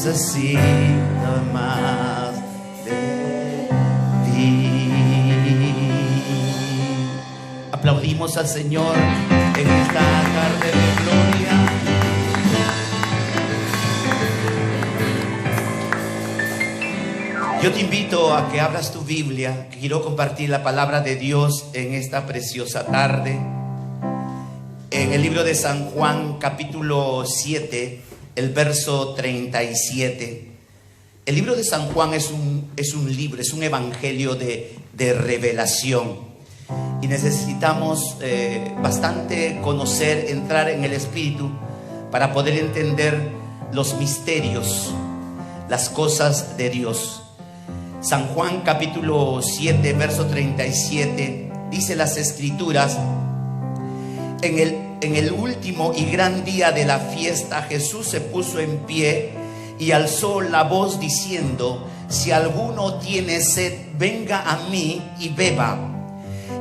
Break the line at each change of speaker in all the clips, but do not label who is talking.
necesito más de ti. Aplaudimos al Señor en esta tarde de gloria. Yo te invito a que abras tu Biblia, que quiero compartir la palabra de Dios en esta preciosa tarde. En el libro de San Juan, capítulo 7, el verso 37. El libro de San Juan es un libro, es un evangelio de revelación. Y necesitamos bastante conocer, entrar en el Espíritu para poder entender los misterios, las cosas de Dios. San Juan capítulo 7, verso 37, dice las Escrituras: en el último y gran día de la fiesta, Jesús se puso en pie y alzó la voz diciendo: si alguno tiene sed, venga a mí y beba.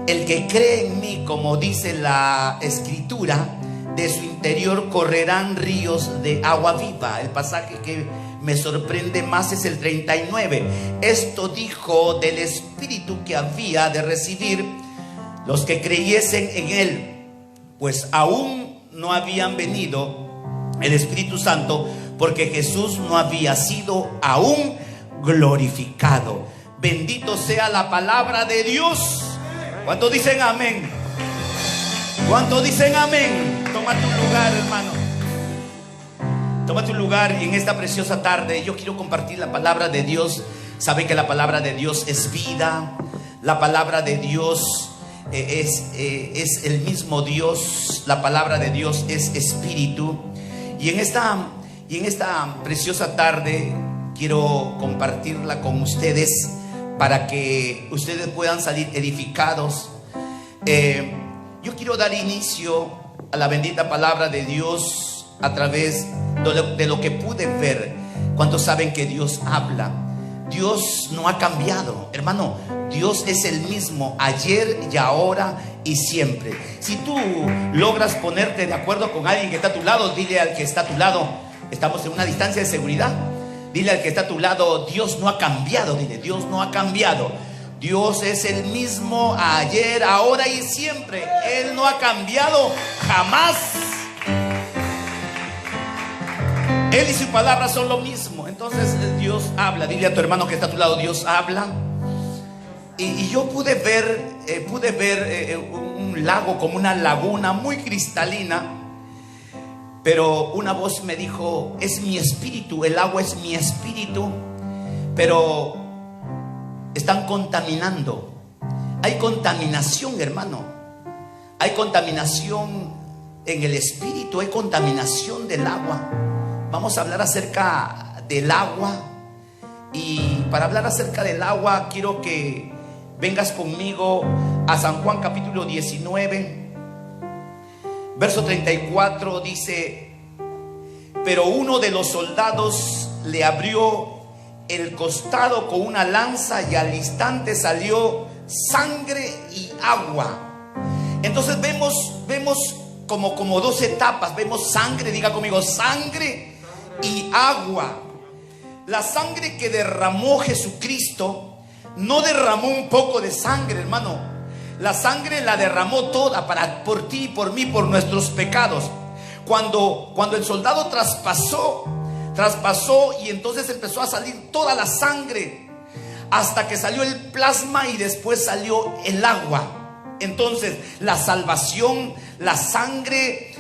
El que cree en mí, como dice la Escritura, de su interior correrán ríos de agua viva. El pasaje que me sorprende más es el 39. Esto dijo del Espíritu que había de recibir los que creyesen en él, pues aún no habían venido el Espíritu Santo, porque Jesús no había sido aún glorificado. Bendito sea la palabra de Dios. ¿Cuántos dicen amén? ¿Cuántos dicen amén? Toma tu lugar, hermano. Toma tu lugar, y en esta preciosa tarde yo quiero compartir la palabra de Dios. Sabe que la palabra de Dios es vida. La palabra de Dios es el mismo Dios. La palabra de Dios es espíritu. Y en esta preciosa tarde quiero compartirla con ustedes para que ustedes puedan salir edificados. Yo quiero dar inicio a la bendita palabra de Dios a través de lo que pude ver. ¿Cuántos saben que Dios habla? Dios no ha cambiado, hermano. Dios es el mismo ayer y ahora y siempre. Si tú logras ponerte de acuerdo con alguien que está a tu lado, dile al que está a tu lado: estamos en una distancia de seguridad. Dile al que está a tu lado: Dios no ha cambiado. Dile: Dios no ha cambiado. Dios es el mismo ayer, ahora y siempre. Él no ha cambiado jamás. Él y su palabra son lo mismo. Entonces Dios habla. Dile a tu hermano que está a tu lado: Dios habla. Y yo pude ver un lago, como una laguna muy cristalina. Pero una voz me dijo: es mi espíritu, el agua es mi espíritu. Pero están contaminando. Hay contaminación, hermano. Hay contaminación en el espíritu, hay contaminación del agua. Vamos a hablar acerca del agua. Y para hablar acerca del agua, quiero que vengas conmigo a San Juan capítulo 19, verso 34. Dice: pero uno de los soldados le abrió el costado con una lanza, y al instante salió sangre y agua. Entonces vemos como dos etapas. Vemos sangre, diga conmigo: sangre y agua. La sangre que derramó Jesucristo no derramó un poco de sangre, hermano. La sangre la derramó toda por ti y por mí, por nuestros pecados. Cuando el soldado traspasó, y entonces empezó a salir toda la sangre, hasta que salió el plasma y después salió el agua. Entonces la salvación, la sangre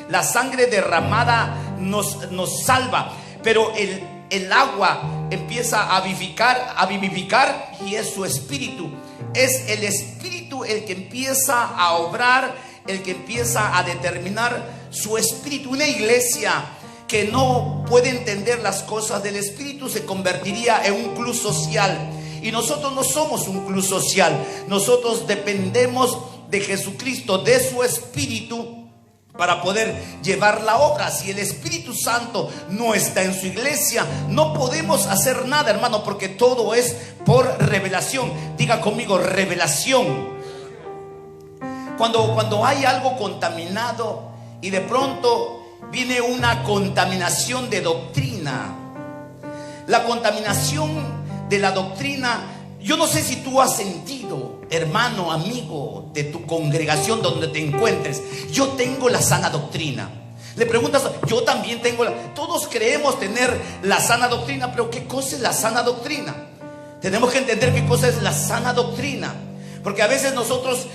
derramada nos salva. Pero el agua empieza a vivificar, y es su espíritu. Es el espíritu el que empieza a obrar, el que empieza a determinar su espíritu. Una iglesia que no puede entender las cosas del espíritu se convertiría en un club social. Y nosotros no somos un club social. Nosotros dependemos de Jesucristo, de su espíritu, para poder llevar la obra. Si el Espíritu Santo no está en su iglesia, no podemos hacer nada, hermano, porque todo es por revelación. Diga conmigo: revelación. Cuando hay algo contaminado y de pronto viene una contaminación de doctrina, La contaminación de la doctrina. Yo no sé si tú has sentido, hermano, amigo de tu congregación donde te encuentres, yo tengo la sana doctrina. Le preguntas, yo también tengo todos creemos tener la sana doctrina, pero ¿qué cosa es la sana doctrina? Tenemos que entender qué cosa es la sana doctrina, porque a veces nosotros,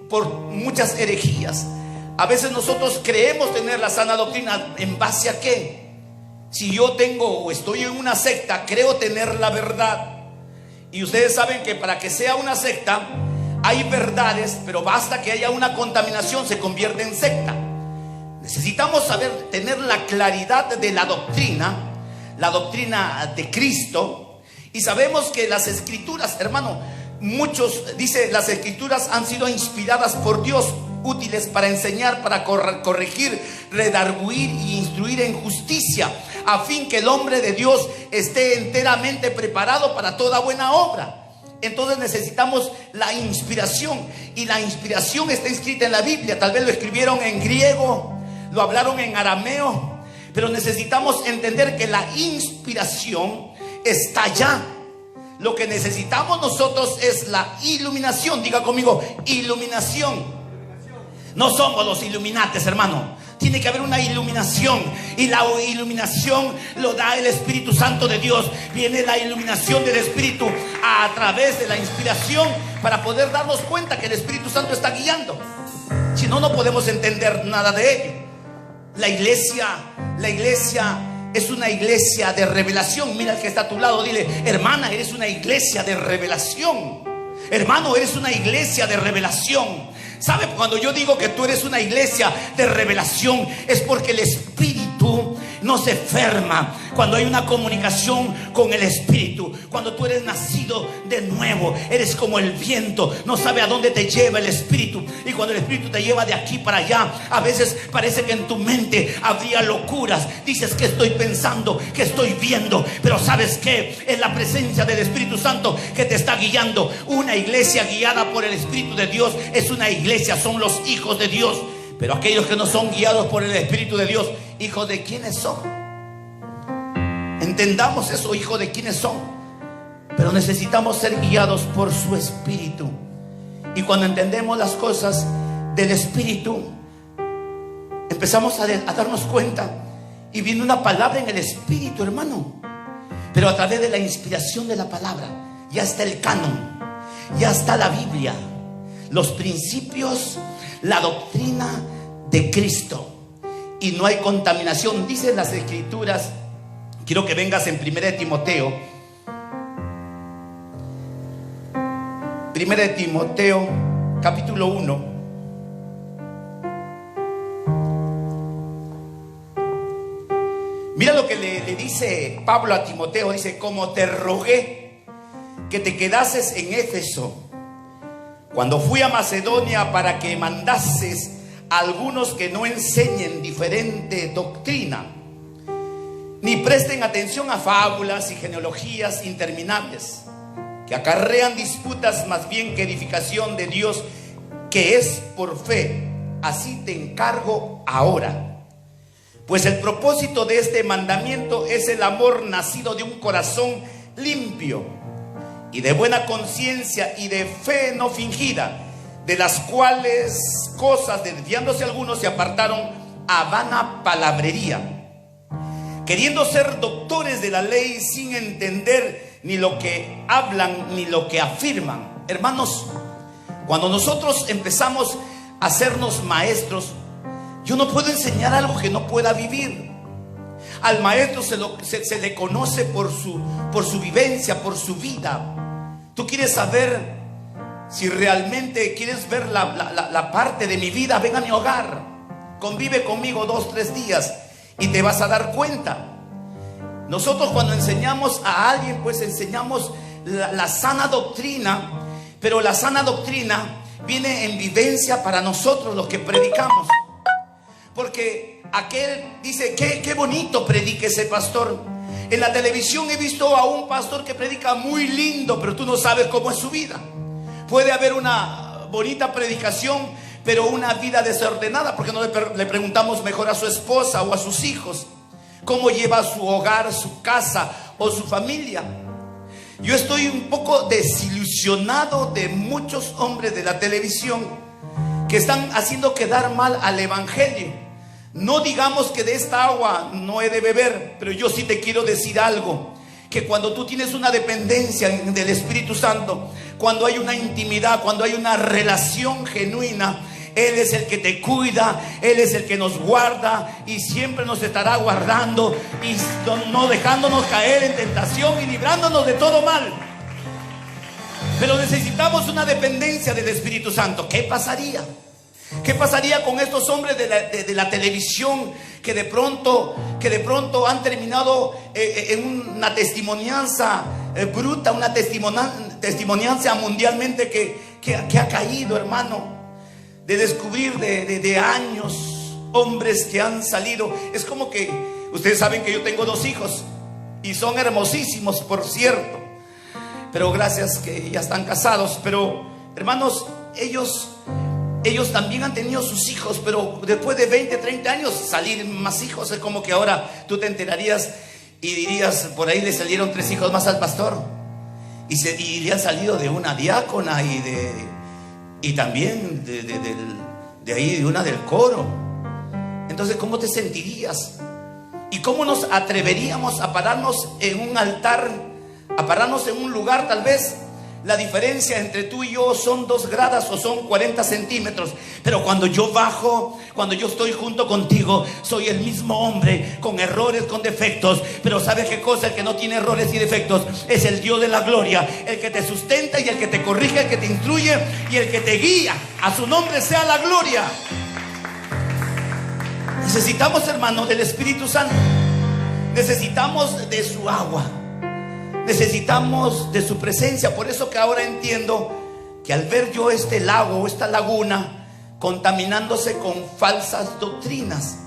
por muchas herejías, a veces nosotros creemos tener la sana doctrina. ¿En base a qué? Si yo tengo o estoy en una secta, creo tener la verdad. Y ustedes saben que para que sea una secta hay verdades, pero basta que haya una contaminación, se convierte en secta. Necesitamos saber, tener la claridad de la doctrina de Cristo. Y sabemos que las escrituras, hermano, muchos dice, las escrituras han sido inspiradas por Dios, útiles para enseñar, para corregir, redarguir y instruir en justicia, a fin que el hombre de Dios esté enteramente preparado para toda buena obra. Entonces necesitamos la inspiración, y la inspiración está escrita en la Biblia. Tal vez lo escribieron en griego, lo hablaron en arameo, pero necesitamos entender que la inspiración está allá. Lo que necesitamos nosotros es la iluminación. Diga conmigo, iluminación. No somos los iluminates, hermano. Tiene que haber una iluminación, y la iluminación lo da el Espíritu Santo de Dios. Viene la iluminación del Espíritu a través de la inspiración, para poder darnos cuenta que el Espíritu Santo está guiando. Si no, no podemos entender nada de ello. La iglesia es una iglesia de revelación. Mira al que está a tu lado, dile, hermana, eres una iglesia de revelación. Hermano, eres una iglesia de revelación. ¿Sabe? Cuando yo digo que tú eres una iglesia de revelación, es porque el Espíritu no se enferma. Cuando hay una comunicación con el Espíritu, cuando tú eres nacido de nuevo, eres como el viento, no sabe a dónde te lleva el Espíritu. Y cuando el Espíritu te lleva de aquí para allá, a veces parece que en tu mente habría locuras. Dices, que estoy pensando, que estoy viendo, pero ¿sabes qué? Es la presencia del Espíritu Santo que te está guiando. Una iglesia guiada por el Espíritu de Dios es una iglesia, son los hijos de Dios. Pero aquellos que no son guiados por el Espíritu de Dios, ¿hijos de quiénes son? Entendamos eso, hijos de quiénes son. Pero necesitamos ser guiados por su Espíritu. Y cuando entendemos las cosas del Espíritu, empezamos a darnos cuenta. Y viene una palabra en el Espíritu, hermano. Pero a través de la inspiración de la palabra, ya está el canon, ya está la Biblia, los principios, la doctrina de Cristo, y no hay contaminación. Dicen las escrituras, quiero que vengas en 1 de Timoteo, 1 de Timoteo capítulo 1. Mira lo que le dice Pablo a Timoteo. Dice, como te rogué que te quedases en Éfeso cuando fui a Macedonia, para que mandases a algunos que no enseñen diferente doctrina, ni presten atención a fábulas y genealogías interminables, que acarrean disputas más bien que edificación de Dios, que es por fe. Así te encargo ahora. Pues el propósito de este mandamiento es el amor nacido de un corazón limpio y de buena conciencia y de fe no fingida, de las cuales cosas, desviándose algunos, se apartaron a vana palabrería, queriendo ser doctores de la ley sin entender ni lo que hablan ni lo que afirman. Hermanos, cuando nosotros empezamos a hacernos maestros, yo no puedo enseñar algo que no pueda vivir. Al maestro se le conoce por su vivencia, por su vida. Tú quieres saber si realmente quieres ver la parte de mi vida, ven a mi hogar, convive conmigo 2-3 días y te vas a dar cuenta. Nosotros cuando enseñamos a alguien, pues enseñamos la sana doctrina, pero la sana doctrina viene en vivencia para nosotros los que predicamos. Porque aquel dice, qué bonito predique ese pastor. En la televisión he visto a un pastor que predica muy lindo, pero tú no sabes cómo es su vida. Puede haber una bonita predicación, pero una vida desordenada, porque no le preguntamos mejor a su esposa o a sus hijos cómo lleva su hogar, su casa, o su familia. Yo estoy un poco desilusionado de muchos hombres de la televisión que están haciendo quedar mal al evangelio. No digamos que de esta agua no he de beber, pero yo sí te quiero decir algo, que cuando tú tienes una dependencia del Espíritu Santo, cuando hay una intimidad, cuando hay una relación genuina, Él es el que te cuida, Él es el que nos guarda y siempre nos estará guardando y no dejándonos caer en tentación y librándonos de todo mal. Pero necesitamos una dependencia del Espíritu Santo. ¿Qué pasaría? ¿Qué pasaría con estos hombres de la televisión que de pronto han terminado en una testimonianza bruta, una testimonianza mundialmente que ha caído, hermano? De descubrir de años hombres que han salido. Es como que ustedes saben que yo tengo 2 hijos y son hermosísimos, por cierto, pero gracias que ya están casados. Pero hermanos, ellos también han tenido sus hijos, pero después de 20, 30 años salir más hijos. Es como que ahora tú te enterarías y dirías, por ahí le salieron 3 hijos más al pastor y le han salido de una diácona y también de ahí de una del coro. Entonces, ¿cómo te sentirías? ¿Y cómo nos atreveríamos a pararnos en un altar, a pararnos en un lugar? Tal vez la diferencia entre tú y yo son 2 gradas o son 40 centímetros. Pero cuando yo bajo, cuando yo estoy junto contigo, soy el mismo hombre, con errores, con defectos. Pero ¿sabes qué cosa? El que no tiene errores y defectos es el Dios de la gloria, el que te sustenta y el que te corrige, el que te instruye y el que te guía. A su nombre sea la gloria. Necesitamos, hermanos, del Espíritu Santo. Necesitamos de su agua. Necesitamos de su presencia. Por eso que ahora entiendo que al ver yo este lago o esta laguna contaminándose con falsas doctrinas,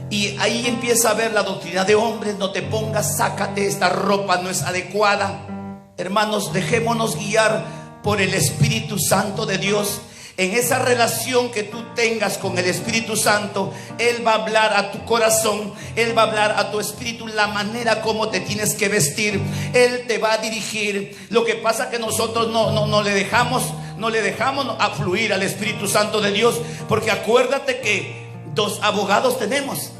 y ahí empieza a ver la doctrina de hombres: no te pongas, sácate, esta ropa no es adecuada. Hermanos, dejémonos guiar por el Espíritu Santo de Dios. En esa relación que tú tengas con el Espíritu Santo, Él va a hablar a tu corazón, Él va a hablar a tu espíritu la manera como te tienes que vestir. Él te va a dirigir. Lo que pasa es que nosotros no le dejamos a fluir al Espíritu Santo de Dios, porque acuérdate que 2 abogados tenemos.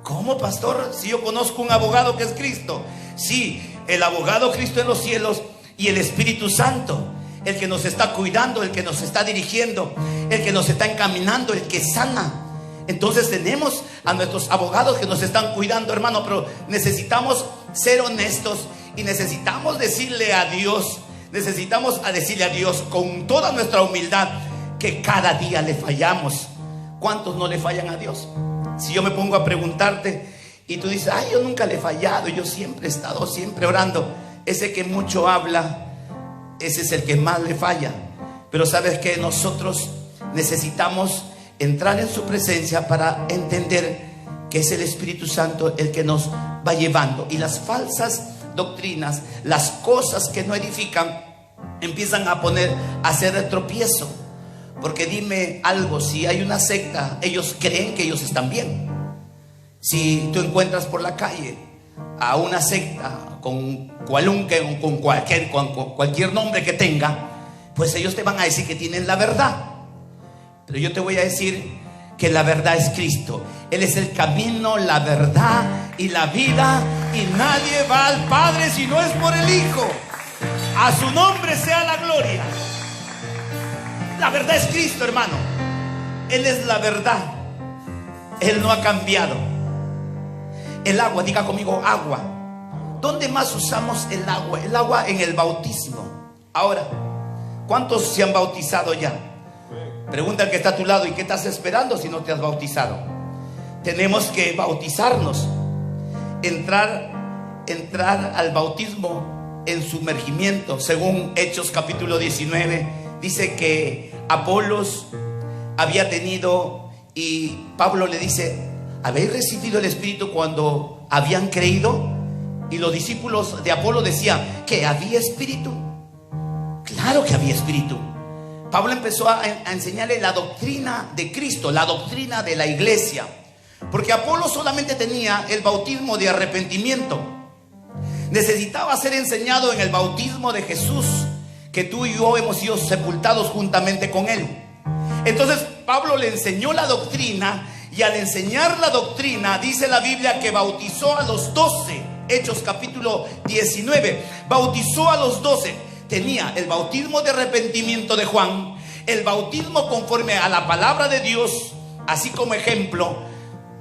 ¿Cómo, pastor? Si yo conozco un abogado que es Cristo. Sí, el abogado Cristo en los cielos y el Espíritu Santo, el que nos está cuidando, el que nos está dirigiendo, el que nos está encaminando, el que sana. Entonces tenemos a nuestros abogados que nos están cuidando, hermano. Pero necesitamos ser honestos y necesitamos decirle a Dios, con toda nuestra humildad, que cada día le fallamos. ¿Cuántos no le fallan a Dios? Si yo me pongo a preguntarte y tú dices: ay, yo nunca le he fallado, yo siempre he estado siempre orando. Ese que mucho habla, ese es el que más le falla. Pero sabes que nosotros necesitamos entrar en su presencia para entender que es el Espíritu Santo el que nos va llevando. Y las falsas doctrinas, las cosas que no edifican, empiezan a hacer de tropiezo. Porque dime algo: si hay una secta, ellos creen que ellos están bien. Si tú encuentras por la calle a una secta con cualquier nombre que tenga, pues ellos te van a decir que tienen la verdad. Pero yo te voy a decir que la verdad es Cristo. Él es el camino, la verdad y la vida, y nadie va al Padre si no es por el Hijo. A su nombre sea la gloria. La verdad es Cristo, hermano. Él es la verdad. Él no ha cambiado. El agua, diga conmigo, agua. ¿Dónde más usamos el agua? El agua en el bautismo. Ahora, ¿cuántos se han bautizado ya? Pregunta al que está a tu lado: ¿y qué estás esperando si no te has bautizado? Tenemos que bautizarnos. Entrar al bautismo en sumergimiento. Según Hechos capítulo 19, dice que Apolos había tenido, y Pablo le dice: ¿habéis recibido el Espíritu cuando habían creído? Y los discípulos de Apolo decían que había Espíritu. Claro que había Espíritu. Pablo empezó a enseñarle la doctrina de Cristo, la doctrina de la iglesia. Porque Apolo solamente tenía el bautismo de arrepentimiento. necesitaba ser enseñado en el bautismo de Jesús, que tú y yo hemos sido sepultados juntamente con Él. Entonces Pablo le enseñó la doctrina, y al enseñar la doctrina dice la Biblia que bautizó a los 12. Hechos capítulo 19, bautizó a los 12. Tenía el bautismo de arrepentimiento de Juan, el bautismo conforme a la palabra de Dios, así como ejemplo.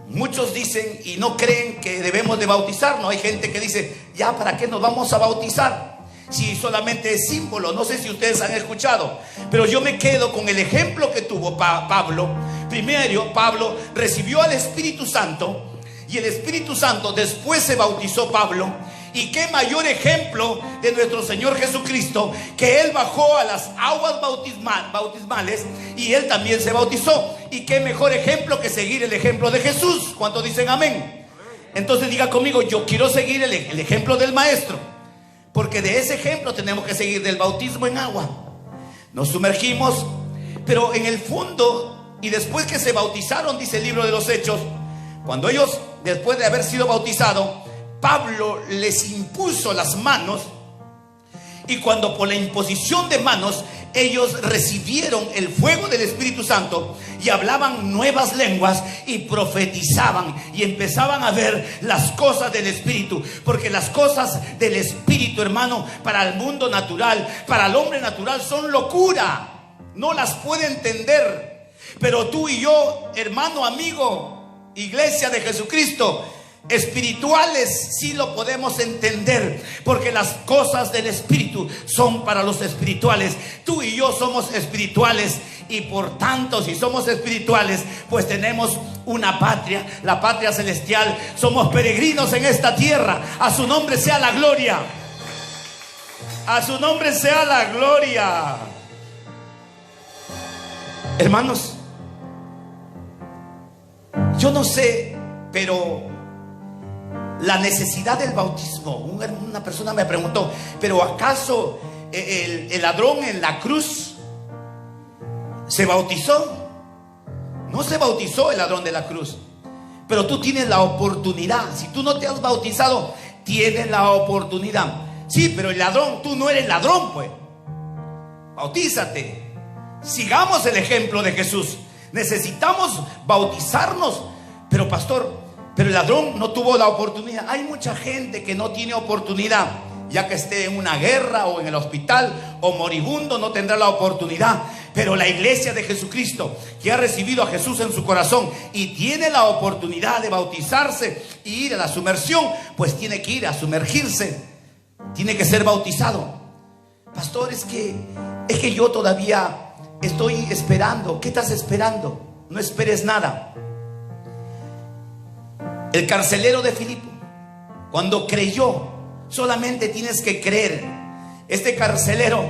Muchos dicen y no creen que debemos de bautizarnos. Hay gente que dice, ya, ¿para qué nos vamos a bautizar si solamente es símbolo? No sé si ustedes han escuchado, pero yo me quedo con el ejemplo que tuvo Pablo. Primero, Pablo recibió al Espíritu Santo, y el Espíritu Santo después se bautizó Pablo. Y qué mayor ejemplo de nuestro Señor Jesucristo, que Él bajó a las aguas bautismales y Él también se bautizó. Y qué mejor ejemplo que seguir el ejemplo de Jesús. ¿Cuántos dicen amén? Entonces diga conmigo, yo quiero seguir el ejemplo del Maestro, porque de ese ejemplo tenemos que seguir, del bautismo en agua. Nos sumergimos, pero en el fondo, y después que se bautizaron, dice el libro de los Hechos, cuando ellos, después de haber sido bautizados, Pablo les impuso las manos, y cuando por la imposición de manos ellos recibieron el fuego del Espíritu Santo y hablaban nuevas lenguas y profetizaban y empezaban a ver las cosas del Espíritu, porque las cosas del Espíritu, hermano, para el mundo natural, para el hombre natural, son locura, no las puede entender. Pero tú y yo, hermano, amigo, iglesia de Jesucristo, espirituales, sí lo podemos entender, porque las cosas del Espíritu son para los espirituales. Tú y yo somos espirituales, y por tanto, si somos espirituales, pues tenemos una patria, la patria celestial. Somos peregrinos en esta tierra. A su nombre sea la gloria. A su nombre sea la gloria. Hermanos, yo no sé, pero la necesidad del bautismo. Una persona me preguntó, ¿pero acaso el ladrón en la cruz se bautizó? No se bautizó el ladrón de la cruz, pero tú tienes la oportunidad. Si tú no te has bautizado, tienes la oportunidad. Sí, pero el ladrón, tú no eres ladrón, pues. Bautízate. Sigamos el ejemplo de Jesús. Necesitamos bautizarnos. Pero pastor, pero el ladrón no tuvo la oportunidad. Hay mucha gente que no tiene oportunidad, ya que esté en una guerra o en el hospital o moribundo, no tendrá la oportunidad. Pero la iglesia de Jesucristo, que ha recibido a Jesús en su corazón y tiene la oportunidad de bautizarse y ir a la sumersión, pues tiene que ir a sumergirse, tiene que ser bautizado. Pastor, es que yo todavía estoy esperando. ¿Qué estás esperando? No esperes nada. El carcelero de Filipo, cuando creyó, solamente tienes que creer. Este carcelero,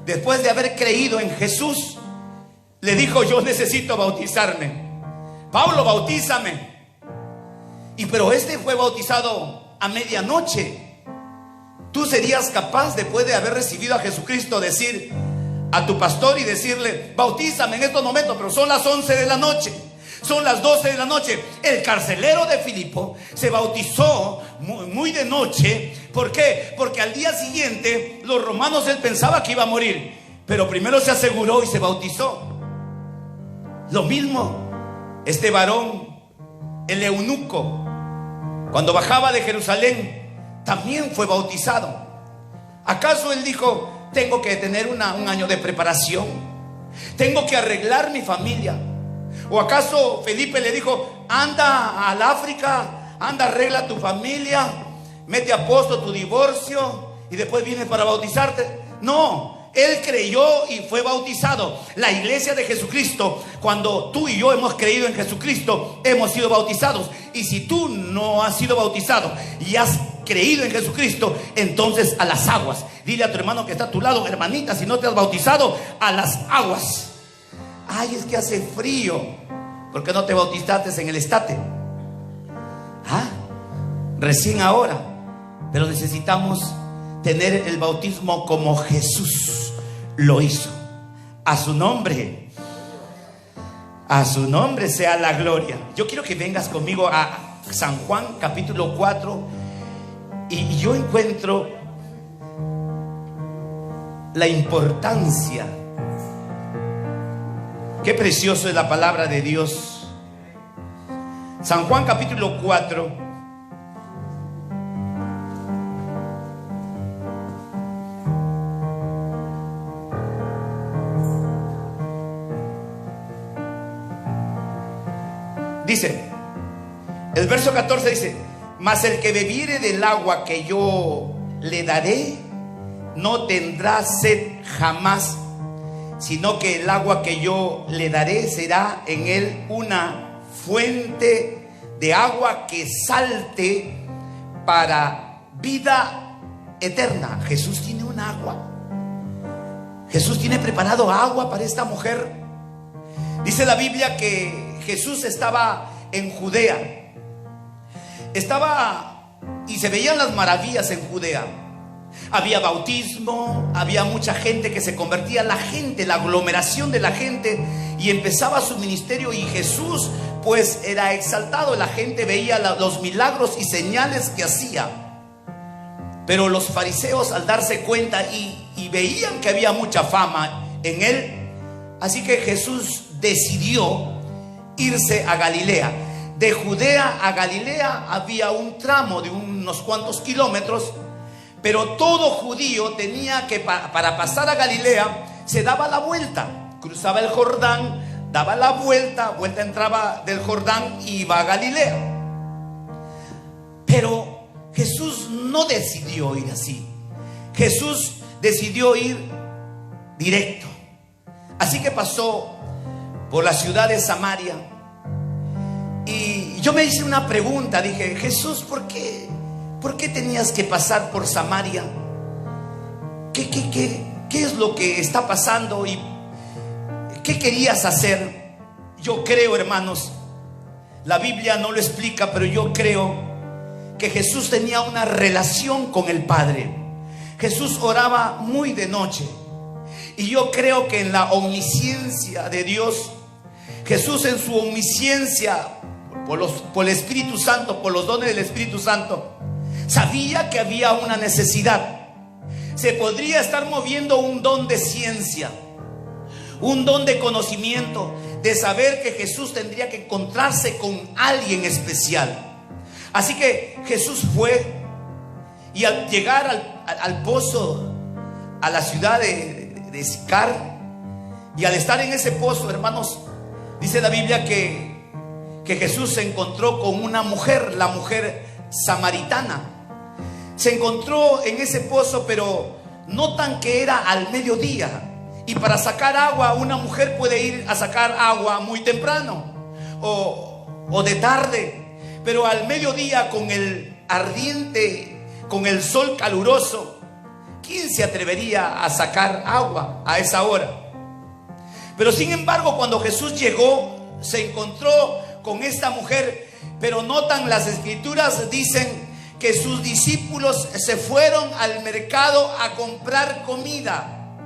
después de haber creído en Jesús, le dijo, yo necesito bautizarme. Pablo, bautízame. Pero este fue bautizado a medianoche. Tú serías capaz, después de haber recibido a Jesucristo, decir a tu pastor y decirle, bautízame en estos momentos, pero son las 11 de la noche. Son las 12 de la noche. El carcelero de Filipo se bautizó muy de noche. ¿Por qué? Porque al día siguiente los romanos, él pensaba que iba a morir, pero primero se aseguró y se bautizó. Lo mismo este varón, el eunuco, cuando bajaba de Jerusalén, también fue bautizado. ¿Acaso él dijo, tengo que tener un año de preparación? ¿Tengo que arreglar mi familia? ¿O acaso Felipe le dijo, anda al África, anda, arregla tu familia, mete a posto tu divorcio y después vienes para bautizarte? No, él creyó y fue bautizado. La iglesia de Jesucristo, cuando tú y yo hemos creído en Jesucristo, hemos sido bautizados. Y si tú no has sido bautizado y has creído en Jesucristo, entonces a las aguas. Dile a tu hermano que está a tu lado, hermanita, si no te has bautizado, a las aguas. Ay, es que hace frío. ¿Por qué no te bautizaste en el estate? Recién ahora. Pero necesitamos tener el bautismo como Jesús lo hizo. A su nombre sea la gloria. Yo quiero que vengas conmigo a San Juan capítulo 4. Y yo encuentro la importancia. Qué precioso es la palabra de Dios. San Juan capítulo 4. Dice, el verso 14 dice: mas el que bebiere del agua que yo le daré no tendrá sed jamás, sino que el agua que yo le daré será en él una fuente de agua que salte para vida eterna. Jesús tiene un agua. Jesús tiene preparado agua para esta mujer. Dice la Biblia que Jesús estaba en Judea. Y se veían las maravillas en Judea. Había bautismo, había mucha gente que se convertía, la aglomeración de la gente, y empezaba su ministerio, y Jesús pues era exaltado. La gente veía los milagros y señales que hacía. Pero los fariseos, al darse cuenta y veían que había mucha fama en él, así que Jesús decidió irse a Galilea. De Judea a Galilea había un tramo de unos cuantos kilómetros, pero todo judío tenía que, para pasar a Galilea, se daba la vuelta, cruzaba el Jordán, daba la vuelta entraba del Jordán y iba a Galilea. Pero Jesús no decidió ir así. Jesús decidió ir directo. Así que pasó por la ciudad de Samaria. Y yo me hice una pregunta. Dije: Jesús, ¿por qué tenías que pasar por Samaria? ¿Qué es lo que está pasando? ¿Y qué querías hacer? Yo creo, hermanos, la Biblia no lo explica, pero yo creo que Jesús tenía una relación con el Padre. Jesús oraba muy de noche. Y yo creo que en la omnisciencia de Dios, Jesús en su omnisciencia, por el Espíritu Santo, por los dones del Espíritu Santo, sabía que había una necesidad. Se podría estar moviendo un don de ciencia, un don de conocimiento, de saber que Jesús tendría que encontrarse con alguien especial. Así que Jesús fue, y al llegar al pozo, a la ciudad de Sicar, y al estar en ese pozo, hermanos, dice la Biblia que Jesús se encontró con una mujer, la mujer samaritana. Se encontró en ese pozo, pero notan que era al mediodía. Y para sacar agua, una mujer puede ir a sacar agua muy temprano o de tarde. Pero al mediodía, con el ardiente, con el sol caluroso, ¿quién se atrevería a sacar agua a esa hora? Pero sin embargo, cuando Jesús llegó, se encontró con esta mujer. Pero notan las escrituras, dicen que sus discípulos se fueron al mercado a comprar comida.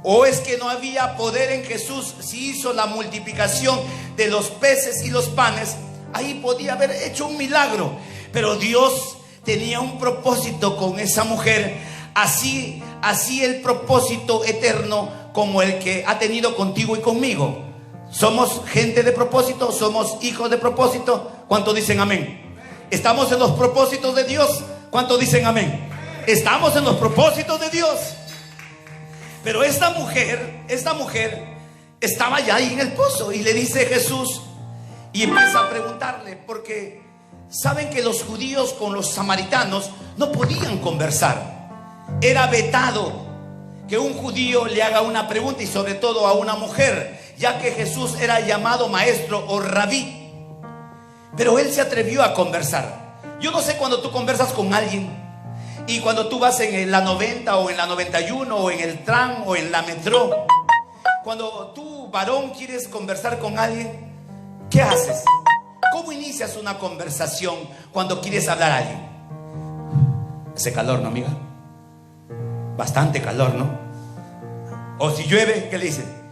¿O es que no había poder en Jesús? Si hizo la multiplicación de los peces y los panes, ahí podía haber hecho un milagro. Pero Dios tenía un propósito con esa mujer, así el propósito eterno como el que ha tenido contigo y conmigo. Somos gente de propósito, somos hijos de propósito. ¿Cuántos dicen amén? Estamos en los propósitos de Dios. ¿Cuántos dicen amén? Estamos en los propósitos de Dios. Pero esta mujer estaba ya ahí en el pozo, y le dice Jesús, y empieza a preguntarle, porque saben que los judíos con los samaritanos no podían conversar. Era vetado que un judío le haga una pregunta, y sobre todo a una mujer, ya que Jesús era llamado maestro o rabí. Pero él se atrevió a conversar. Yo no sé, cuando tú conversas con alguien, y cuando tú vas en la 90 o en la 91 o en el tram o en la metro, cuando tú, varón, quieres conversar con alguien, ¿qué haces? ¿Cómo inicias una conversación cuando quieres hablar a alguien? Hace calor, ¿no, amiga? Bastante calor, ¿no? O si llueve, ¿qué le dicen?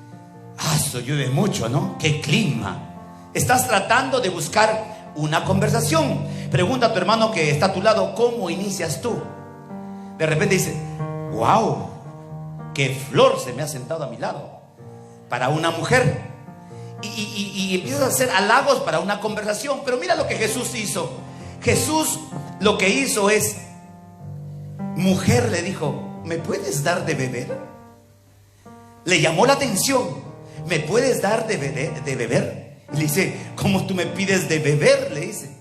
Eso llueve mucho, ¿no? ¡Qué clima! Estás tratando de buscar una conversación. Pregunta a tu hermano que está a tu lado, ¿cómo inicias tú? De repente dice, wow, qué flor se me ha sentado a mi lado. Para una mujer. Y empiezas a hacer halagos para una conversación. Pero mira lo que Jesús hizo. Jesús lo que hizo es, mujer, le dijo, ¿me puedes dar de beber? Le llamó la atención. ¿Me puedes dar de beber? Y le dice, ¿cómo tú me pides de beber? Le dice,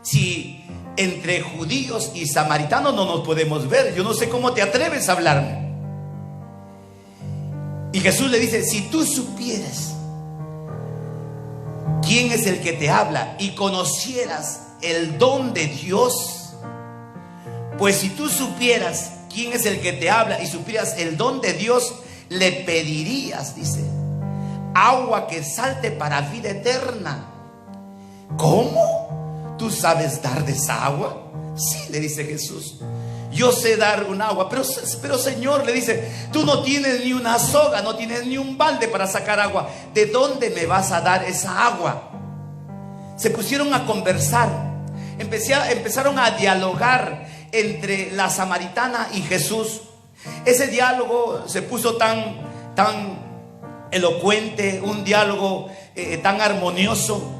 si entre judíos y samaritanos no nos podemos ver, yo no sé cómo te atreves a hablarme. Y Jesús le dice, si tú supieras quién es el que te habla y conocieras el don de Dios, pues si tú supieras quién es el que te habla y supieras el don de Dios, le pedirías, dice, agua que salte para vida eterna. ¿Cómo? ¿Tú sabes dar de esa agua? Sí, le dice Jesús, yo sé dar un agua, pero Señor, le dice, tú no tienes ni una soga, no tienes ni un balde para sacar agua. ¿De dónde me vas a dar esa agua? Se pusieron a conversar, empezaron a dialogar entre la samaritana y Jesús. Ese diálogo se puso tan elocuente, un diálogo tan armonioso.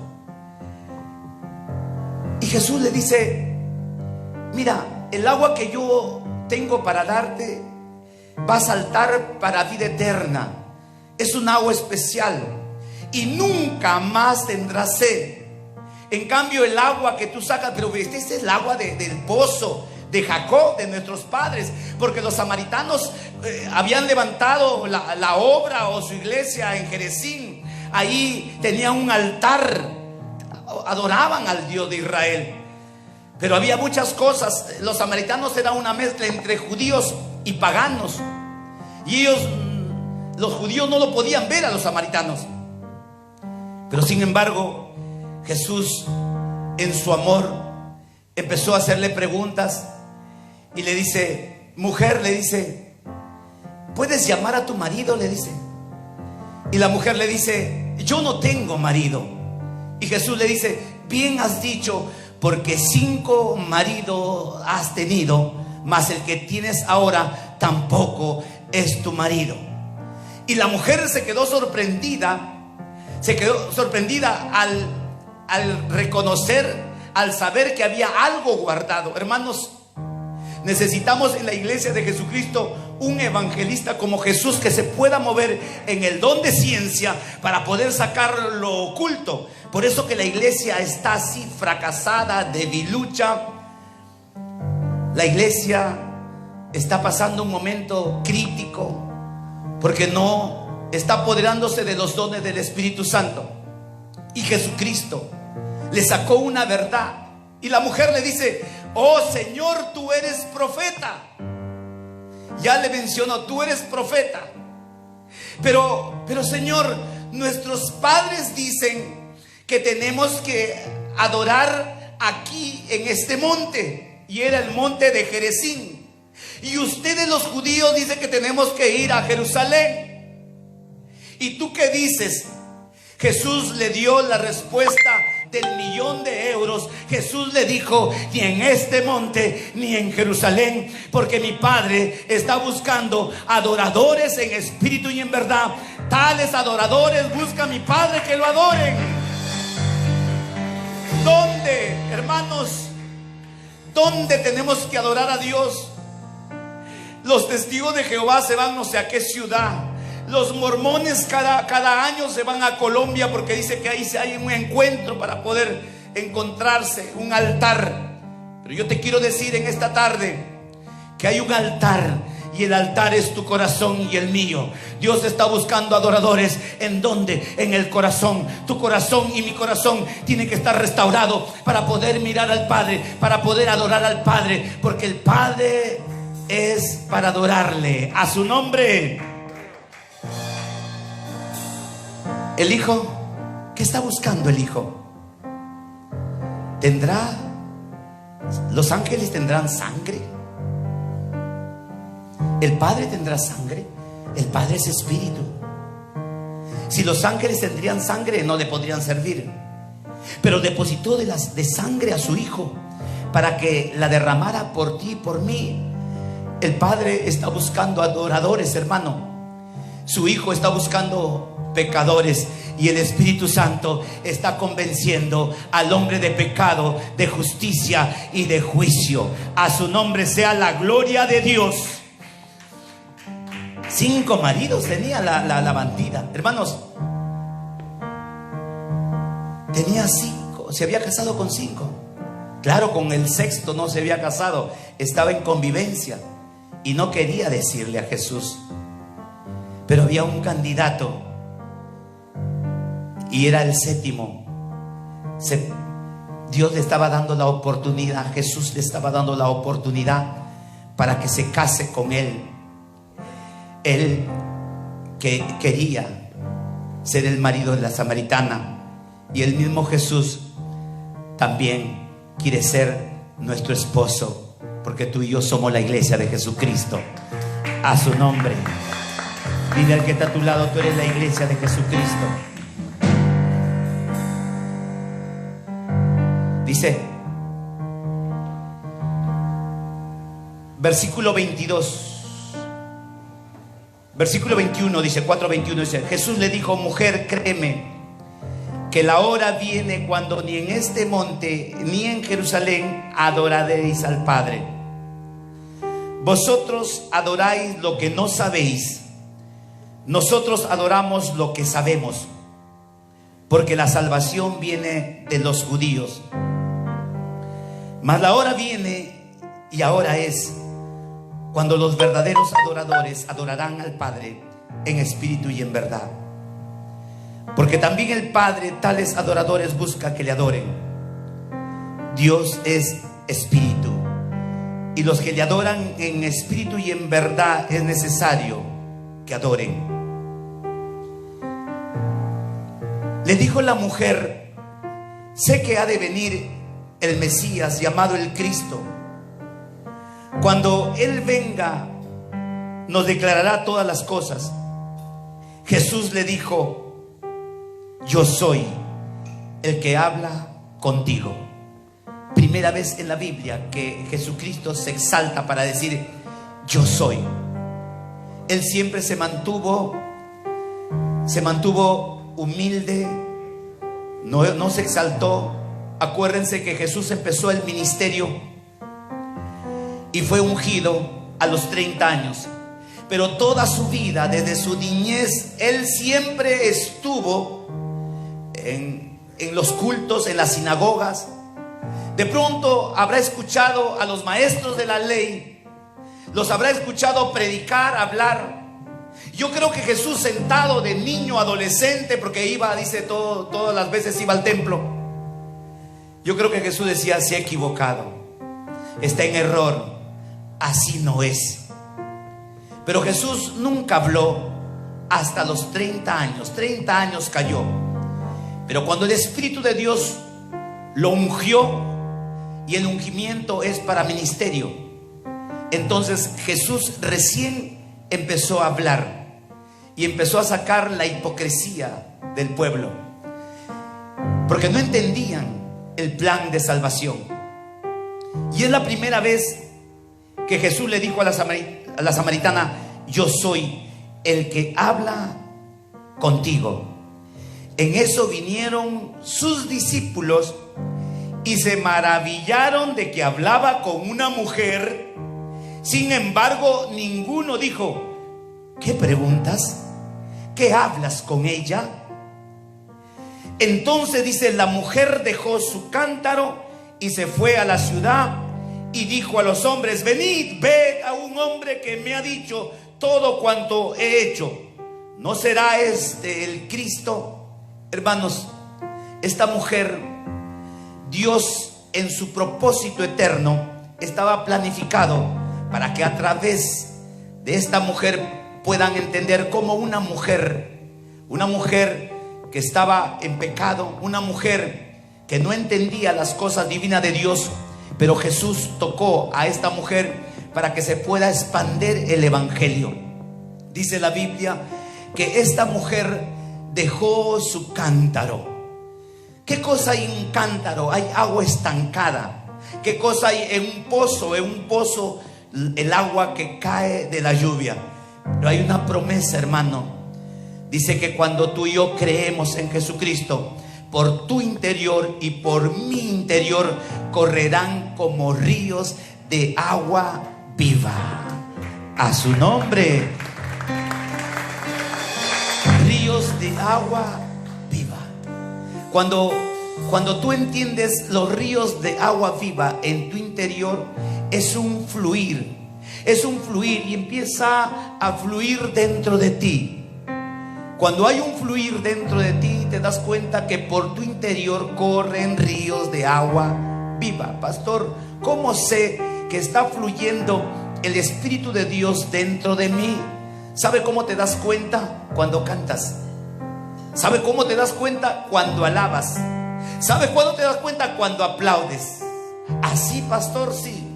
Y Jesús le dice, mira, el agua que yo tengo para darte va a saltar para vida eterna. Es un agua especial y nunca más tendrás sed. En cambio, el agua que tú sacas, pero este es el agua del pozo de Jacob, de nuestros padres, porque los samaritanos habían levantado la obra o su iglesia en Jerezín. Ahí tenían un altar, adoraban al Dios de Israel. Pero había muchas cosas. Los samaritanos eran una mezcla entre judíos y paganos. Y ellos, los judíos, no lo podían ver a los samaritanos. Pero sin embargo, Jesús, en su amor, empezó a hacerle preguntas. Y le dice, mujer, le dice, ¿puedes llamar a tu marido? Le dice. Y la mujer le dice, yo no tengo marido. Y Jesús le dice, bien has dicho, porque 5 maridos has tenido, mas el que tienes ahora tampoco es tu marido. Y la mujer se quedó sorprendida al reconocer, al saber que había algo guardado. Hermanos, necesitamos en la iglesia de Jesucristo un evangelista como Jesús, que se pueda mover en el don de ciencia para poder sacar lo oculto. Por eso que la iglesia está así fracasada, debilucha. La iglesia está pasando un momento crítico porque no está apoderándose de los dones del Espíritu Santo. Y Jesucristo le sacó una verdad. Y la mujer le dice, oh Señor, tú eres profeta. Ya le mencionó, tú eres profeta. Pero Señor, nuestros padres dicen que tenemos que adorar aquí en este monte. Y era el monte de Jerezín. Y ustedes los judíos dicen que tenemos que ir a Jerusalén. ¿Y tú qué dices? Jesús le dio la respuesta del $1.000.000. Jesús le dijo, ni en este monte ni en Jerusalén, porque mi Padre está buscando adoradores en espíritu y en verdad. Tales adoradores busca mi Padre que lo adoren. ¿Dónde, hermanos? ¿Dónde tenemos que adorar a Dios? Los testigos de Jehová se van no sé a qué ciudad. Los mormones cada año se van a Colombia porque dice que ahí hay un encuentro para poder encontrarse, un altar. Pero yo te quiero decir en esta tarde que hay un altar, y el altar es tu corazón y el mío. Dios está buscando adoradores. ¿En dónde? En el corazón. Tu corazón y mi corazón tiene que estar restaurado para poder mirar al Padre, para poder adorar al Padre, porque el Padre es para adorarle a su nombre. El Hijo, ¿qué está buscando el Hijo? ¿Los ángeles tendrán sangre? ¿El Padre tendrá sangre? El Padre es espíritu. Si los ángeles tendrían sangre, no le podrían servir. pero depositó de sangre a su Hijo para que la derramara por ti y por mí. El Padre está buscando adoradores, hermano. Su Hijo está buscando pecadores, y el Espíritu Santo está convenciendo al hombre de pecado, de justicia y de juicio. A su nombre sea la gloria de Dios. 5 maridos tenía la bandida, hermanos. Tenía 5, se había casado con 5. Claro, con el 6º no se había casado, estaba en convivencia y no quería decirle a Jesús. Pero había un candidato y era el 7º. Dios le estaba dando la oportunidad, Jesús le estaba dando la oportunidad para que se case con él. Él que quería ser el marido de la samaritana, y el mismo Jesús también quiere ser nuestro esposo, porque tú y yo somos la iglesia de Jesucristo. A su nombre. Dile al que está a tu lado: tú eres la iglesia de Jesucristo. Dice, versículo 22. Versículo 21 dice, 4:21 dice: Jesús le dijo: mujer, créeme que la hora viene cuando ni en este monte ni en Jerusalén adoraréis al Padre. Vosotros adoráis lo que no sabéis, nosotros adoramos lo que sabemos, porque la salvación viene de los judíos. Mas la hora viene, y ahora es, cuando los verdaderos adoradores adorarán al Padre en espíritu y en verdad. Porque también el Padre tales adoradores busca que le adoren. Dios es espíritu, y los que le adoran en espíritu y en verdad es necesario que adoren. Le dijo la mujer: sé que ha de venir el Mesías, llamado el Cristo. Cuando Él venga, nos declarará todas las cosas. Jesús le dijo: yo soy el que habla contigo. Primera vez en la Biblia que Jesucristo se exalta para decir: yo soy. Él siempre se mantuvo humilde, no se exaltó. Acuérdense que Jesús empezó el ministerio y fue ungido a los 30 años. Pero toda su vida, desde su niñez, Él siempre estuvo en los cultos, en las sinagogas. De pronto habrá escuchado a los maestros de la ley, los habrá escuchado predicar, hablar. Yo creo que Jesús, sentado de niño, adolescente, porque iba, dice, todas las veces iba al templo. Yo creo que Jesús decía: se ha equivocado, está en error, así no es. Pero Jesús nunca habló hasta los 30 años. 30 años cayó. Pero cuando el Espíritu de Dios lo ungió, y el ungimiento es para ministerio, entonces Jesús recién empezó a hablar y empezó a sacar la hipocresía del pueblo, porque no entendían el plan de salvación. Y es la primera vez que Jesús le dijo a la samaritana: yo soy el que habla contigo. En eso vinieron sus discípulos y se maravillaron de que hablaba con una mujer. Sin embargo, ninguno dijo: ¿qué preguntas? ¿Qué hablas con ella? Entonces dice: la mujer dejó su cántaro y se fue a la ciudad y dijo a los hombres: venid, ved a un hombre que me ha dicho todo cuanto he hecho. ¿No será este el Cristo? Hermanos, esta mujer, Dios en su propósito eterno estaba planificado para que a través de esta mujer puedan entender cómo una mujer que estaba en pecado, una mujer que no entendía las cosas divinas de Dios, pero Jesús tocó a esta mujer para que se pueda expandir el evangelio. Dice la Biblia que esta mujer dejó su cántaro, ¿Qué cosa hay en un cántaro? Hay agua estancada. ¿Qué cosa hay en un pozo? En un pozo el agua que cae de la lluvia. Pero hay una promesa, hermano. Dice que cuando tú y yo creemos en Jesucristo, por tu interior y por mi interior correrán como ríos de agua viva. A su nombre. Ríos de agua viva. Cuando tú entiendes los ríos de agua viva en tu interior, es un fluir. Es un fluir y empieza a fluir dentro de ti. Cuando hay un fluir dentro de ti, te das cuenta que por tu interior corren ríos de agua viva. Pastor, ¿cómo sé que está fluyendo el Espíritu de Dios dentro de mí? ¿Sabe cómo te das cuenta? Cuando cantas. ¿Sabe cómo te das cuenta? Cuando alabas. ¿Sabe cuándo te das cuenta? Cuando aplaudes. Así, pastor, sí.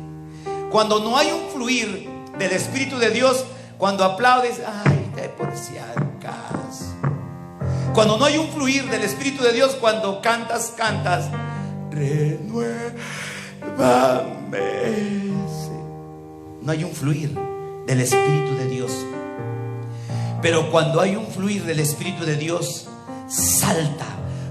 Cuando no hay un fluir del Espíritu de Dios, cuando aplaudes, ay, por si acaso. Cuando no hay un fluir del Espíritu de Dios, cuando cantas, renuévame. No hay un fluir del Espíritu de Dios. Pero cuando hay un fluir del Espíritu de Dios, salta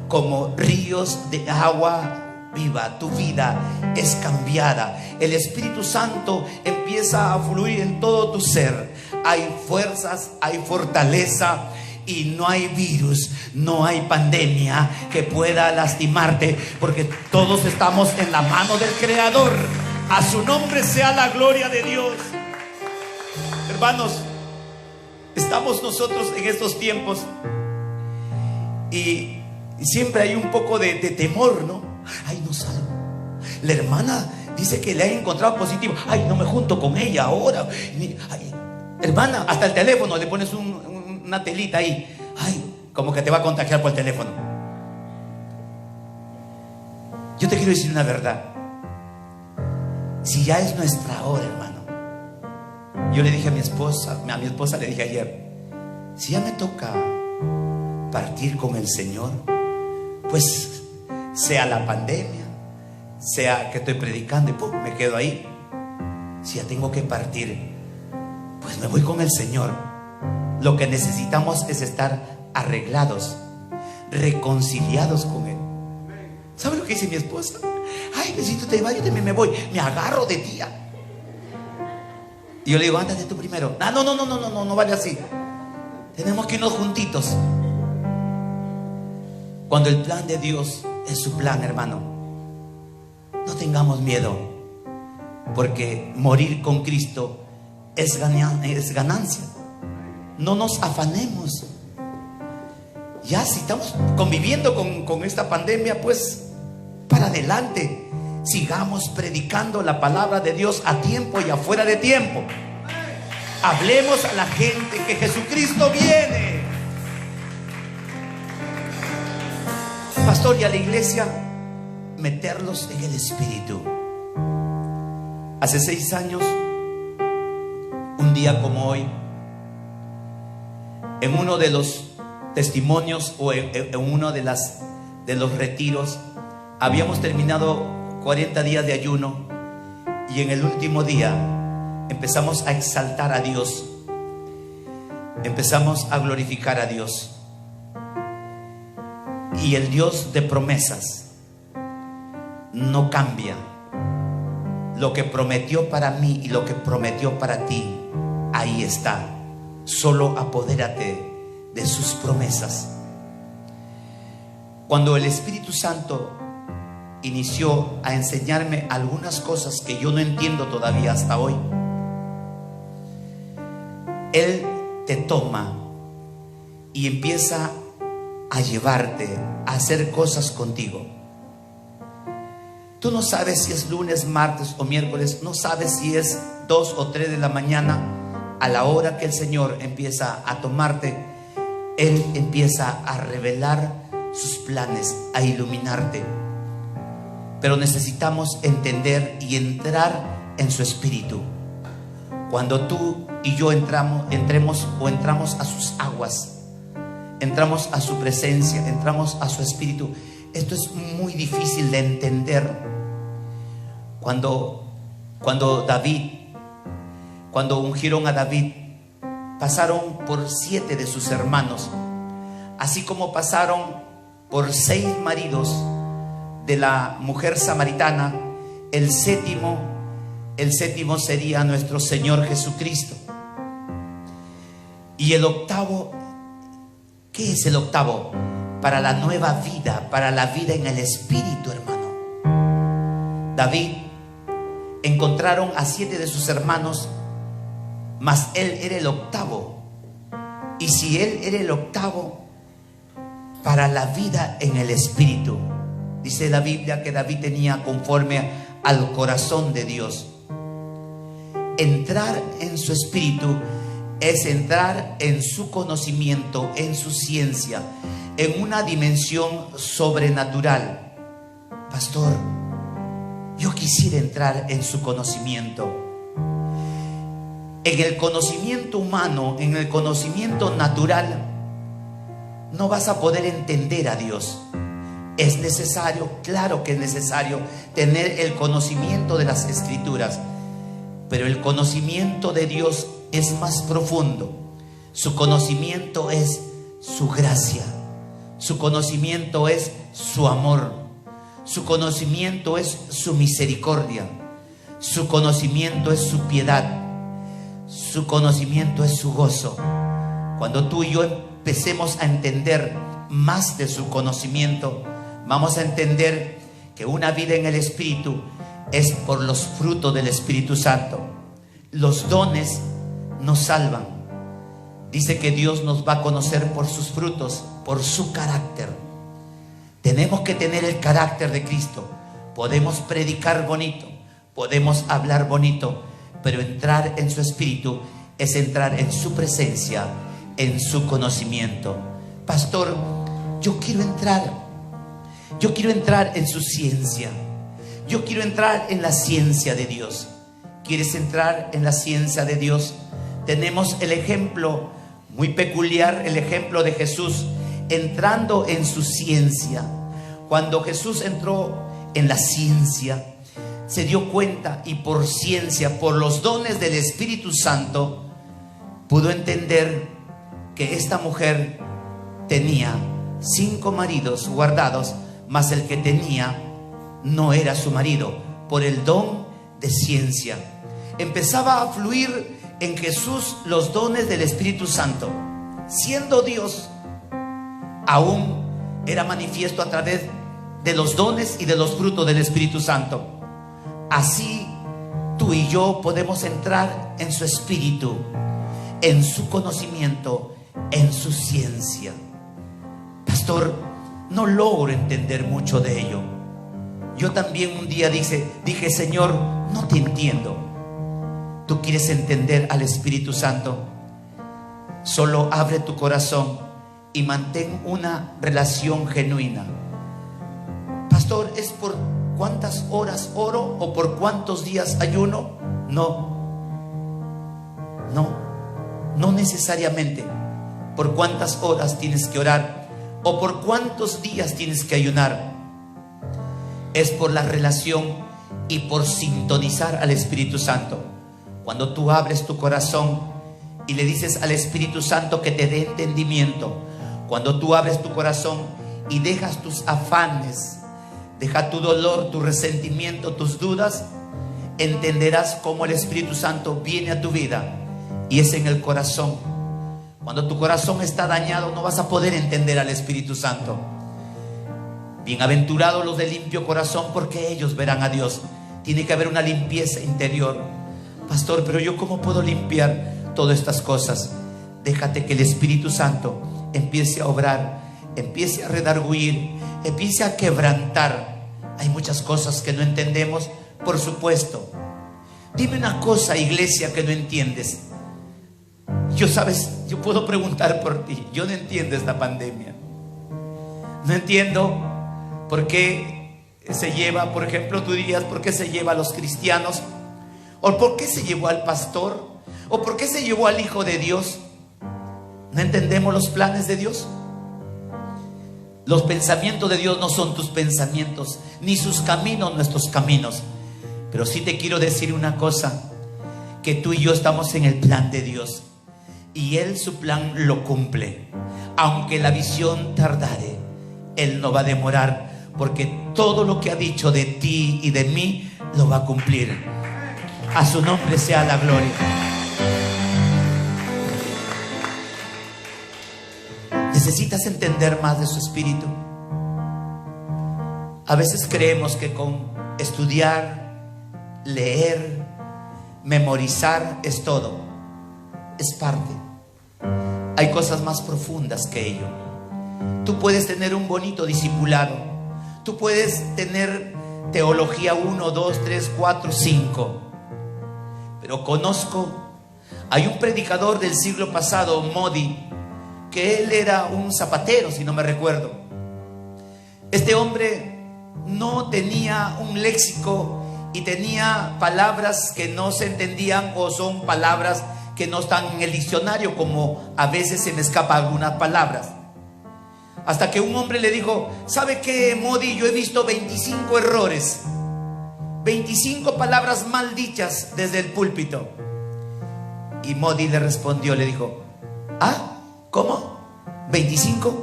como ríos de agua viva. Tu vida es cambiada. El Espíritu Santo empieza a fluir en todo tu ser. Hay fuerzas, hay fortaleza. Y no hay virus, no hay pandemia que pueda lastimarte, porque todos estamos en la mano del Creador. A su nombre sea la gloria de Dios. Hermanos, estamos nosotros en estos tiempos y siempre hay un poco de temor, ¿no? Ay, no salgo. La hermana dice que le ha encontrado positivo. Ay, no me junto con ella ahora. Ay, hermana, hasta el teléfono le pones una telita ahí. Ay, como que te va a contagiar por el teléfono. Yo te quiero decir una verdad. Si ya es nuestra hora, hermano. Yo le dije a mi esposa le dije ayer, si ya me toca partir con el Señor, pues sea la pandemia, sea que estoy predicando y me quedo ahí. Si ya tengo que partir, pues me voy con el Señor. Lo que necesitamos es estar arreglados, reconciliados con Él. ¿Sabe lo que dice mi esposa? Ay, necesito te vas, yo también me voy, me agarro de tía. Y yo le digo, ándate tú primero. No vale así. Tenemos que irnos juntitos. Cuando el plan de Dios es su plan, hermano, no tengamos miedo, porque morir con Cristo es ganancia. No nos afanemos. Ya si estamos conviviendo con esta pandemia, pues para adelante. Sigamos predicando la palabra de Dios a tiempo y afuera de tiempo. Hablemos a la gente que Jesucristo viene. Pastor, y a la iglesia meterlos en el Espíritu. Hace 6 años, un día como hoy, en uno de los testimonios o en uno de los retiros, habíamos terminado 40 días de ayuno y en el último día empezamos a exaltar a Dios, empezamos a glorificar a Dios. Y el Dios de promesas no cambia. Lo que prometió para mí y lo que prometió para ti, ahí está. Solo apodérate de sus promesas. Cuando el Espíritu Santo inició a enseñarme algunas cosas que yo no entiendo todavía hasta hoy, Él te toma y empieza a llevarte a hacer cosas contigo. Tú no sabes si es lunes, martes o miércoles, no sabes si es 2 o 3 de la mañana. A la hora que el Señor empieza a tomarte, Él empieza a revelar sus planes, a iluminarte. Pero necesitamos entender y entrar en su espíritu. Cuando tú y yo entremos a sus aguas, entramos a su presencia, entramos a su espíritu, esto es muy difícil de entender. Cuando ungieron a David, pasaron por 7 de sus hermanos, así como pasaron por 6 maridos de la mujer samaritana. El séptimo sería nuestro Señor Jesucristo. Y el octavo, ¿qué es el octavo? Para la nueva vida, para la vida en el Espíritu, hermano. David, encontraron a 7 de sus hermanos, mas él era el octavo. Y si él era el octavo, para la vida en el Espíritu, dice la Biblia que David tenía conforme al corazón de Dios. Entrar en su espíritu es entrar en su conocimiento, en su ciencia, en una dimensión sobrenatural. Pastor, yo quisiera entrar en su conocimiento. En el conocimiento humano, en el conocimiento natural, no vas a poder entender a Dios. Es necesario, claro que es necesario tener el conocimiento de las Escrituras, pero el conocimiento de Dios es más profundo. Su conocimiento es su gracia, su conocimiento es su amor, su conocimiento es su misericordia, su conocimiento es su piedad, su conocimiento es su gozo. Cuando tú y yo empecemos a entender más de su conocimiento, vamos a entender que una vida en el Espíritu es por los frutos del Espíritu Santo. Los dones nos salvan. Dice que Dios nos va a conocer por sus frutos, por su carácter. Tenemos que tener el carácter de Cristo. Podemos predicar bonito, podemos hablar bonito, pero entrar en su Espíritu es entrar en su presencia, en su conocimiento. Pastor, yo quiero entrar en su ciencia. Yo quiero entrar en la ciencia de Dios. ¿Quieres entrar en la ciencia de Dios? Tenemos el ejemplo muy peculiar, el ejemplo de Jesús entrando en su ciencia. Cuando Jesús entró en la ciencia, se dio cuenta, y por ciencia, por los dones del Espíritu Santo, pudo entender que esta mujer tenía 5 maridos guardados, mas el que tenía no era su marido. Por el don de ciencia empezaba a fluir en Jesús los dones del Espíritu Santo. Siendo Dios, aún era manifiesto a través de los dones y de los frutos del Espíritu Santo. Así tú y yo podemos entrar en su espíritu, en su conocimiento, en su ciencia. Pastor, no logro entender mucho de ello. Yo también un día dije, Señor, no te entiendo. ¿Tú quieres entender al Espíritu Santo? Solo abre tu corazón y mantén una relación genuina. Pastor, ¿es por cuántas horas oro o por cuántos días ayuno? No necesariamente por cuántas horas tienes que orar o por cuántos días tienes que ayunar. Es por la relación y por sintonizar al Espíritu Santo. Cuando tú abres tu corazón y le dices al Espíritu Santo que te dé entendimiento, cuando tú abres tu corazón y dejas tus afanes, deja tu dolor, tu resentimiento, tus dudas, entenderás cómo el Espíritu Santo viene a tu vida, y es en el corazón. Cuando tu corazón está dañado, no vas a poder entender al Espíritu Santo. Bienaventurados los de limpio corazón, porque ellos verán a Dios. Tiene que haber una limpieza interior. Pastor, pero yo ¿cómo puedo limpiar todas estas cosas? Déjate que el Espíritu Santo empiece a obrar, empiece a redarguir, empiece a quebrantar. Hay muchas cosas que no entendemos, por supuesto. Dime una cosa, iglesia, que no entiendes. Yo puedo preguntar por ti. Yo no entiendo esta pandemia. No entiendo por qué se lleva, por ejemplo, tú dirías, ¿por qué se lleva a los cristianos? ¿O por qué se llevó al pastor? ¿O por qué se llevó al Hijo de Dios? ¿No entendemos los planes de Dios? Los pensamientos de Dios no son tus pensamientos, ni sus caminos nuestros caminos. Pero sí te quiero decir una cosa, que tú y yo estamos en el plan de Dios, y Él su plan lo cumple. Aunque la visión tardare, Él no va a demorar, porque todo lo que ha dicho de ti y de mí lo va a cumplir. A su nombre sea la gloria. Necesitas entender más de su espíritu. A veces creemos que con estudiar, leer, memorizar es todo. Es parte. Hay cosas más profundas que ello. Tú puedes tener un bonito discipulado. Tú puedes tener teología 1, 2, 3, 4, 5. Pero hay un predicador del siglo pasado, Modi, que él era un zapatero, si no me recuerdo. Este hombre no tenía un léxico y tenía palabras que no se entendían, o son palabras que no están en el diccionario, como a veces se me escapan algunas palabras. Hasta que un hombre le dijo: ¿sabe qué, Modi? Yo he visto 25 errores, 25 palabras mal dichas desde el púlpito. Y Modi le respondió, le dijo: ¿ah? ¿Cómo? ¿25?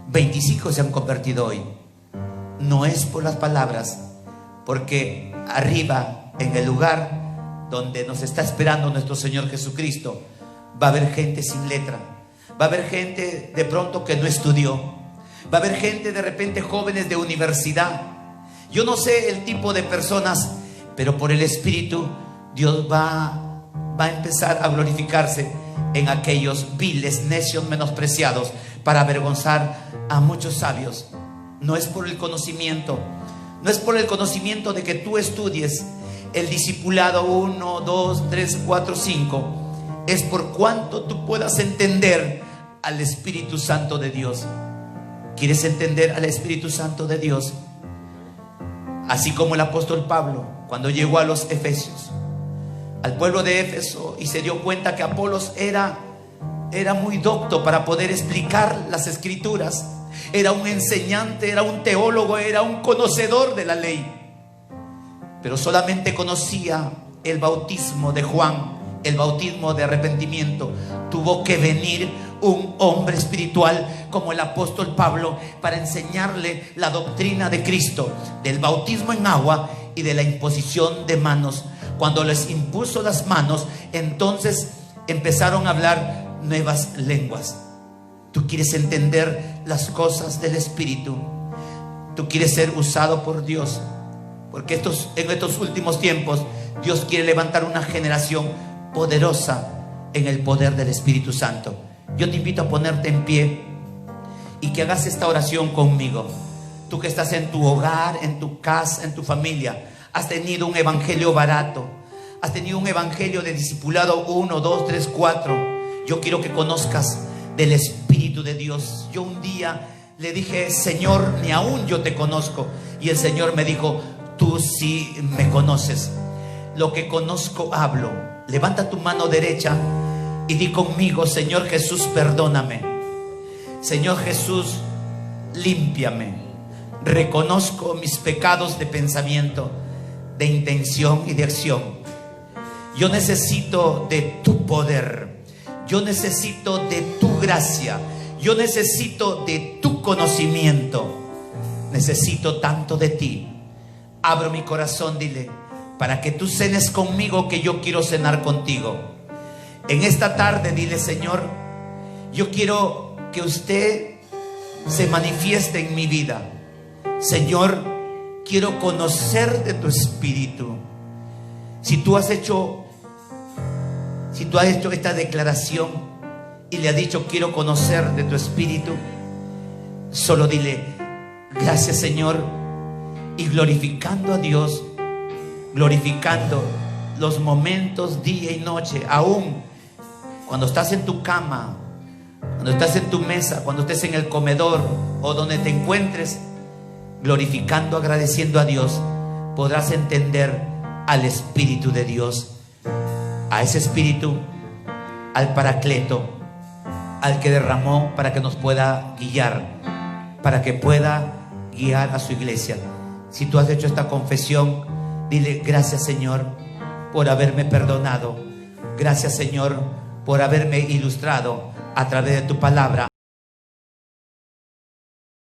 25 se han convertido hoy. No es por las palabras, porque arriba, en el lugar donde nos está esperando nuestro Señor Jesucristo, va a haber gente sin letra. Va a haber gente de pronto que no estudió. Va a haber gente de repente, jóvenes de universidad. Yo no sé el tipo de personas, pero por el Espíritu Dios va a empezar a glorificarse en aquellos viles, necios, menospreciados, para avergonzar a muchos sabios. No es por el conocimiento, no es por el conocimiento de que tú estudies el discipulado 1, 2, 3, 4, 5. Es por cuanto tú puedas entender al Espíritu Santo de Dios. ¿Quieres entender al Espíritu Santo de Dios? Así como el apóstol Pablo, cuando llegó a los Efesios, al pueblo de Éfeso, y se dio cuenta que Apolos era muy docto para poder explicar las escrituras. Era un enseñante, era un teólogo, era un conocedor de la ley. Pero solamente conocía el bautismo de Juan, el bautismo de arrepentimiento. Tuvo que venir un hombre espiritual como el apóstol Pablo para enseñarle la doctrina de Cristo, del bautismo en agua y de la imposición de manos. Cuando les impuso las manos, entonces empezaron a hablar nuevas lenguas. Tú quieres entender las cosas del Espíritu. Tú quieres ser usado por Dios, porque en estos últimos tiempos Dios quiere levantar una generación poderosa en el poder del Espíritu Santo. Yo te invito a ponerte en pie y que hagas esta oración conmigo. Tú que estás en tu hogar, en tu casa, en tu familia, has tenido un evangelio barato, has tenido un evangelio de discipulado 1, 2, 3, 4. Yo quiero que conozcas del Espíritu de Dios. Yo un día le dije: Señor, ni aún yo te conozco. Y el Señor me dijo: tú sí me conoces. Lo que conozco hablo. Levanta tu mano derecha y di conmigo: Señor Jesús, perdóname. Señor Jesús, límpiame. Reconozco mis pecados de pensamiento, de intención y de acción. Yo necesito de tu poder. Yo necesito de tu gracia. Yo necesito de tu conocimiento. Necesito tanto de ti. Abro mi corazón, dile, para que tú cenes conmigo, que yo quiero cenar contigo. En esta tarde, dile: Señor, yo quiero que usted se manifieste en mi vida. Señor, quiero conocer de tu Espíritu. Si tú has hecho esta declaración y le has dicho: quiero conocer de tu Espíritu, solo dile: gracias, Señor. Y glorificando a Dios, glorificando los momentos día y noche, aún cuando estás en tu cama, cuando estás en tu mesa, cuando estés en el comedor o donde te encuentres, glorificando, agradeciendo a Dios, podrás entender al Espíritu de Dios, a ese Espíritu, al Paracleto, al que derramó para que nos pueda guiar para que pueda guiar a su iglesia. Si tú has hecho esta confesión, dile: gracias, Señor, por haberme perdonado. Gracias, Señor, por haberme ilustrado a través de tu palabra